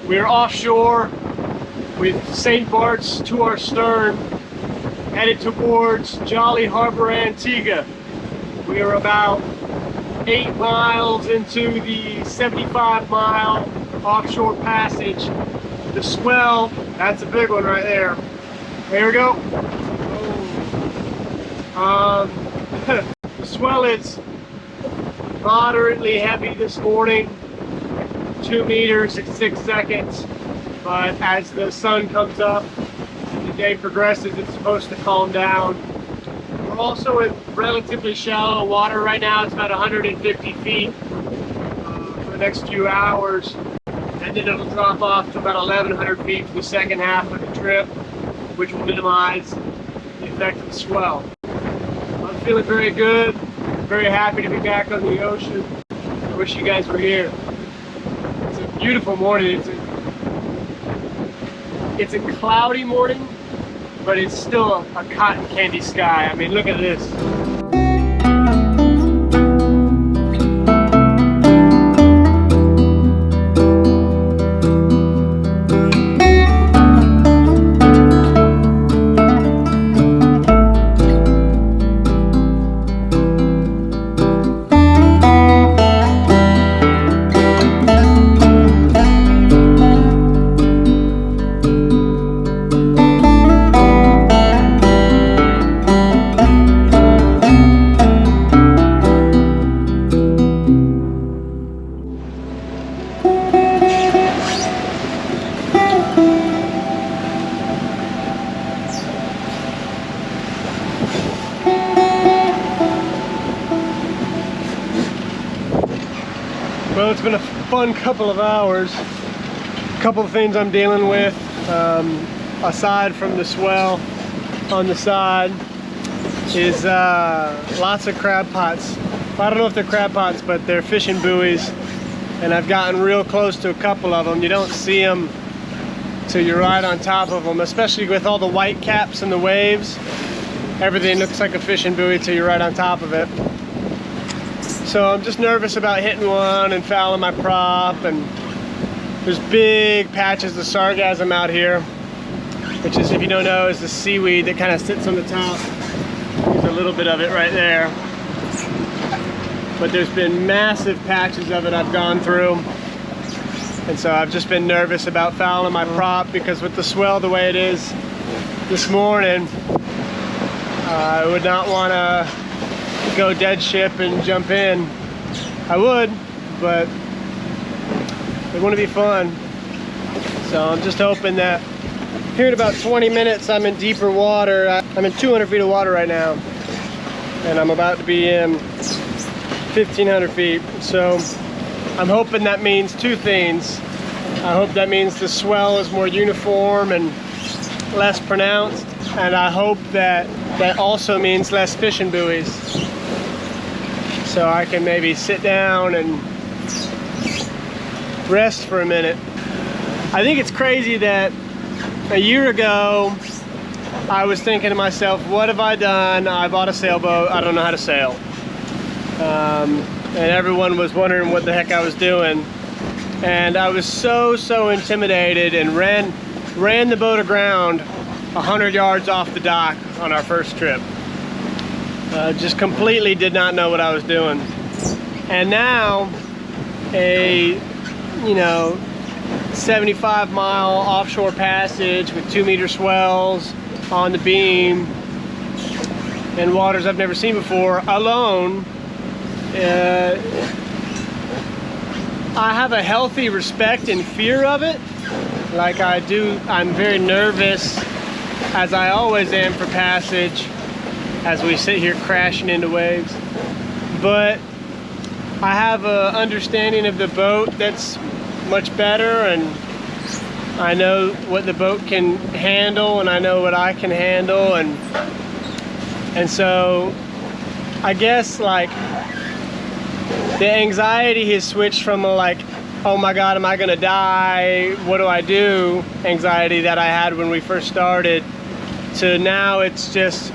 We're offshore with St. Barths to our stern, headed towards Jolly Harbor, Antigua. We are about 8 miles into the 75-mile offshore passage. The swell, that's a big one right there. There we go. The swell is moderately heavy this morning, 2 meters at 6 seconds. But as the sun comes up and the day progresses, it's supposed to calm down. We're also in relatively shallow water right now. It's about 150 feet for the next few hours. And then it'll drop off to about 1,100 feet for the second half of the trip, which will minimize the effect of the swell. I'm feeling very good. Very happy to be back on the ocean. I wish you guys were here. It's a beautiful morning. It's a cloudy morning, but it's still a cotton candy sky. I mean, look at this. Well, it's been a fun couple of hours. A couple of things I'm dealing with, aside from the swell on the side, is lots of crab pots. I don't know if they're crab pots, but they're fishing buoys, and I've gotten real close to a couple of them. You don't see them till you're right on top of them, especially with all the white caps and the waves. Everything looks like a fishing buoy till you're right on top of it. So I'm just nervous about hitting one and fouling my prop, and there's big patches of sargassum out here, which is, if you don't know, is the seaweed that kind of sits on the top. There's a little bit of it right there. But there's been massive patches of it I've gone through. And so I've just been nervous about fouling my prop, because with the swell the way it is this morning, I would not want to go dead ship and jump in. I would, but it wouldn't be fun. So I'm just hoping that here in about 20 minutes I'm in deeper water. I'm in 200 feet of water right now, and I'm about to be in 1,500 feet. So I'm hoping that means two things. I hope that means the swell is more uniform and less pronounced, and I hope that that also means less fishing buoys, so I can maybe sit down and rest for a minute. I think it's crazy that a year ago I was thinking to myself, what have I done? I bought a sailboat, I don't know how to sail. And everyone was wondering what the heck I was doing. And I was so intimidated and ran the boat aground 100 yards off the dock on our first trip. Just completely did not know what I was doing. And now a 75-mile offshore passage with 2-meter swells on the beam and waters I've never seen before alone, I have a healthy respect and fear of it. Like I do, I'm very nervous, as I always am, for passage as we sit here crashing into waves. But I have an understanding of the boat that's much better, and I know what the boat can handle, and I know what I can handle, and so I guess like the anxiety has switched from a like, oh my god, am I gonna die, what do I do, anxiety that I had when we first started, to now it's just,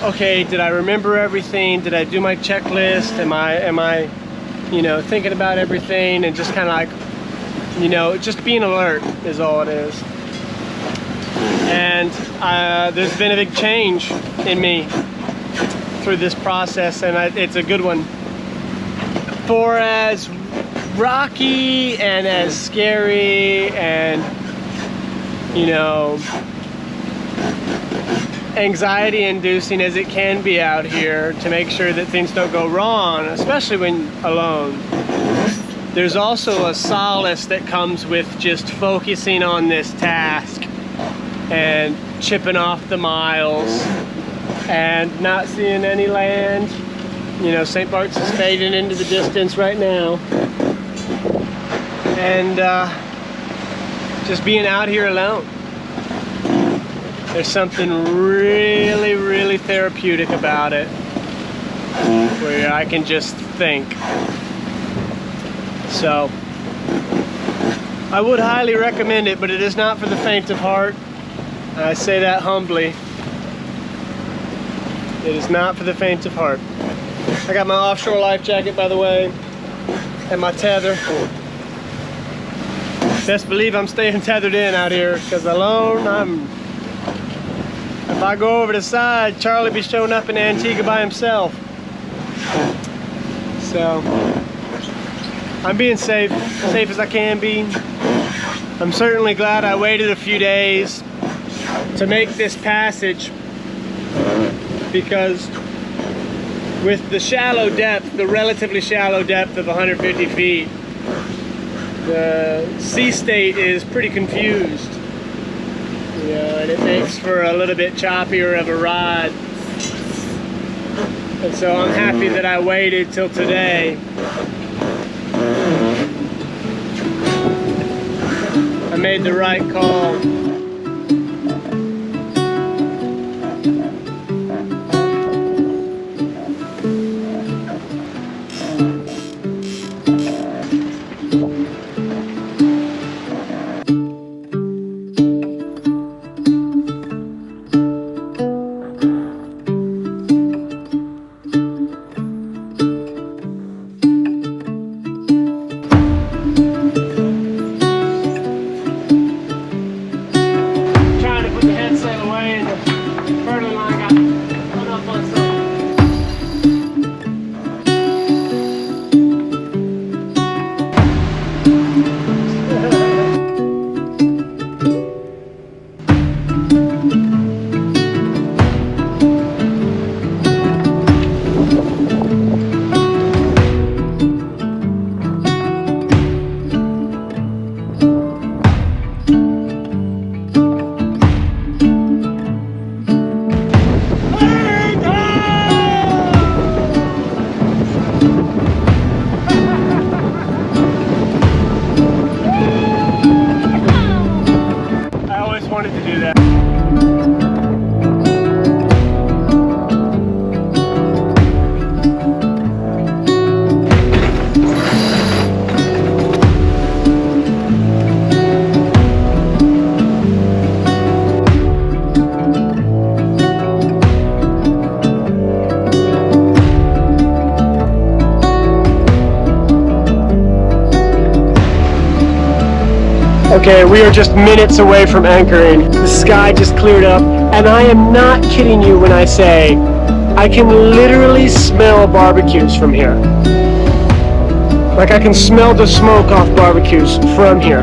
okay, did I remember everything? Did I do my checklist? Am I thinking about everything, and just kind of like You know, just being alert is all it is. And there's been a big change in me through this process, and it's a good one. For as rocky and as scary and, you know, anxiety inducing as it can be out here to make sure that things don't go wrong, especially when alone, there's also a solace that comes with just focusing on this task and chipping off the miles and not seeing any land. You know, St. Barths is fading into the distance right now. And just being out here alone. There's something really, really therapeutic about it, where I can just think. So, I would highly recommend it, but it is not for the faint of heart. I say that humbly. It is not for the faint of heart. I got my offshore life jacket, by the way, and my tether. Best believe I'm staying tethered in out here, because alone, if I go over the side, Charlie be showing up in Antigua by himself. So, I'm being safe as I can be. I'm certainly glad I waited a few days to make this passage, because with the shallow depth, the relatively shallow depth of 150 feet, the sea state is pretty confused. You know, and it makes for a little bit choppier of a ride. And so I'm happy that I waited till today. I made the right call. Okay, we are just minutes away from anchoring. The sky just cleared up, and I am not kidding you when I say I can literally smell barbecues from here. Like I can smell the smoke off barbecues from here.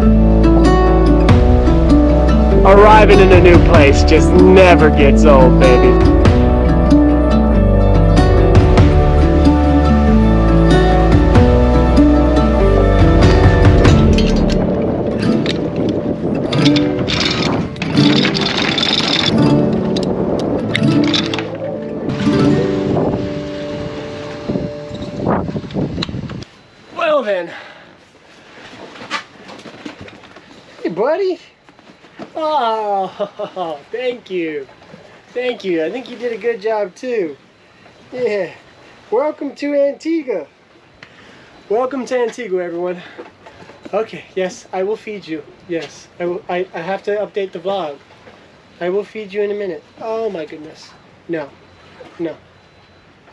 Arriving in a new place just never gets old, baby. Well then. Hey buddy. Oh, thank you. Thank you. I think you did a good job too. Yeah. Welcome to Antigua. Welcome to Antigua, everyone. Okay, yes, I will feed you. Yes, I will. I have to update the vlog. I will feed you in a minute. Oh my goodness. No. No.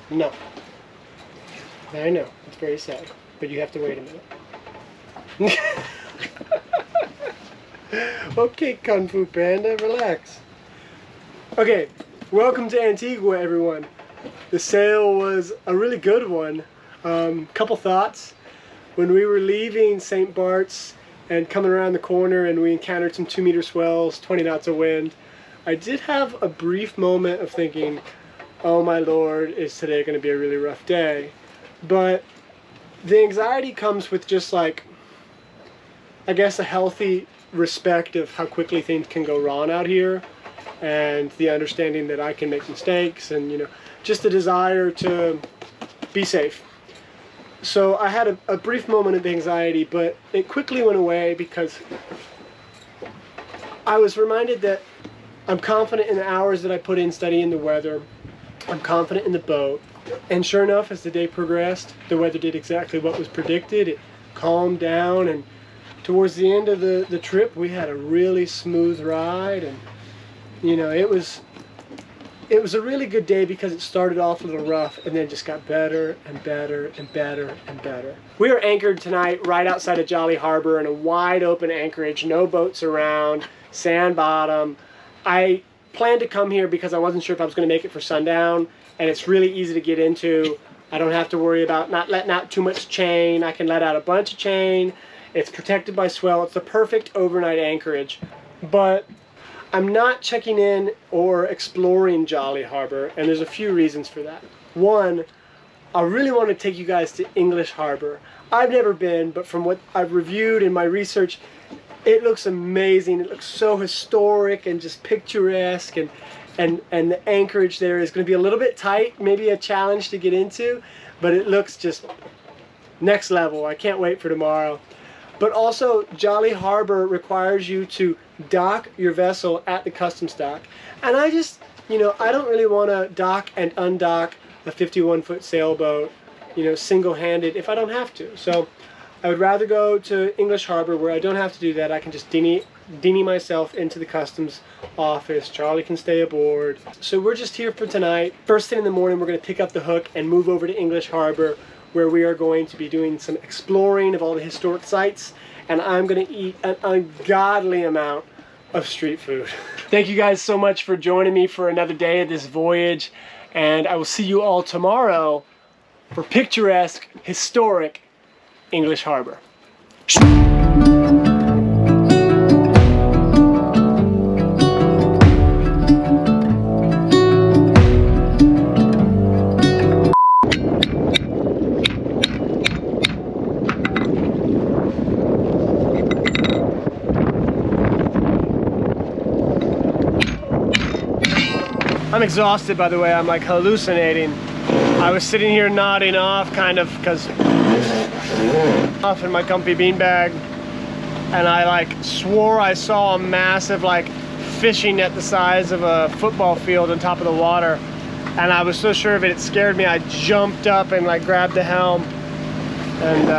No. I know. It's very sad. But you have to wait a minute. Okay, Kung Fu Panda, relax. Okay, welcome to Antigua, everyone. The sail was a really good one. Couple thoughts. When we were leaving St. Barths and coming around the corner and we encountered some 2-meter swells, 20 knots of wind, I did have a brief moment of thinking, oh my lord, is today going to be a really rough day? But the anxiety comes with just like, I guess, a healthy respect of how quickly things can go wrong out here, and the understanding that I can make mistakes, and, you know, just the desire to be safe. So I had a brief moment of anxiety, but it quickly went away because I was reminded that I'm confident in the hours that I put in studying the weather. I'm confident in the boat. And sure enough, as the day progressed, the weather did exactly what was predicted. It calmed down, and towards the end of the trip, we had a really smooth ride. And, you know, it was a really good day because it started off a little rough and then just got better and better and better and better. We are anchored tonight right outside of Jolly Harbor in a wide open anchorage, no boats around, sand bottom. I planned to come here because I wasn't sure if I was going to make it for sundown, and it's really easy to get into. I don't have to worry about not letting out too much chain. I can let out a bunch of chain. It's protected by swell. It's the perfect overnight anchorage. But I'm not checking in or exploring Jolly Harbor, and there's a few reasons for that. One, I really want to take you guys to English Harbor. I've never been, but from what I've reviewed in my research, it looks amazing. It looks so historic and just picturesque, and the anchorage there is going to be a little bit tight, maybe a challenge to get into, but it looks just next level. I can't wait for tomorrow. But also, Jolly Harbor requires you to dock your vessel at the customs dock. And I just, you know, I don't really want to dock and undock a 51-foot sailboat, you know, single-handed if I don't have to. So I would rather go to English Harbor where I don't have to do that. I can just dinghy myself into the customs office. Charlie can stay aboard. So we're just here for tonight. First thing in the morning, we're going to pick up the hook and move over to English Harbor, where we are going to be doing some exploring of all the historic sites, and I'm going to eat an ungodly amount of street food. Thank you guys so much for joining me for another day of this voyage, and I will see you all tomorrow for picturesque, historic English Harbor. I'm exhausted, by the way. I'm like hallucinating. I was sitting here nodding off, kind of, because off in my comfy beanbag, and I like swore I saw a massive like fishing net the size of a football field on top of the water, and I was so sure of it, it scared me. I jumped up and like grabbed the helm, and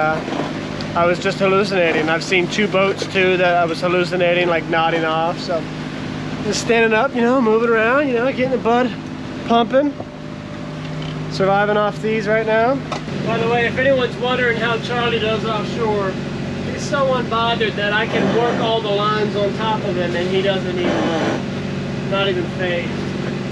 I was just hallucinating. I've seen 2 boats too that I was hallucinating, like nodding off. So just standing up, you know, moving around, you know, getting the blood pumping, surviving off these right now. By the way, if anyone's wondering how Charlie does offshore, he's so unbothered that I can work all the lines on top of him and he doesn't even, not even phased.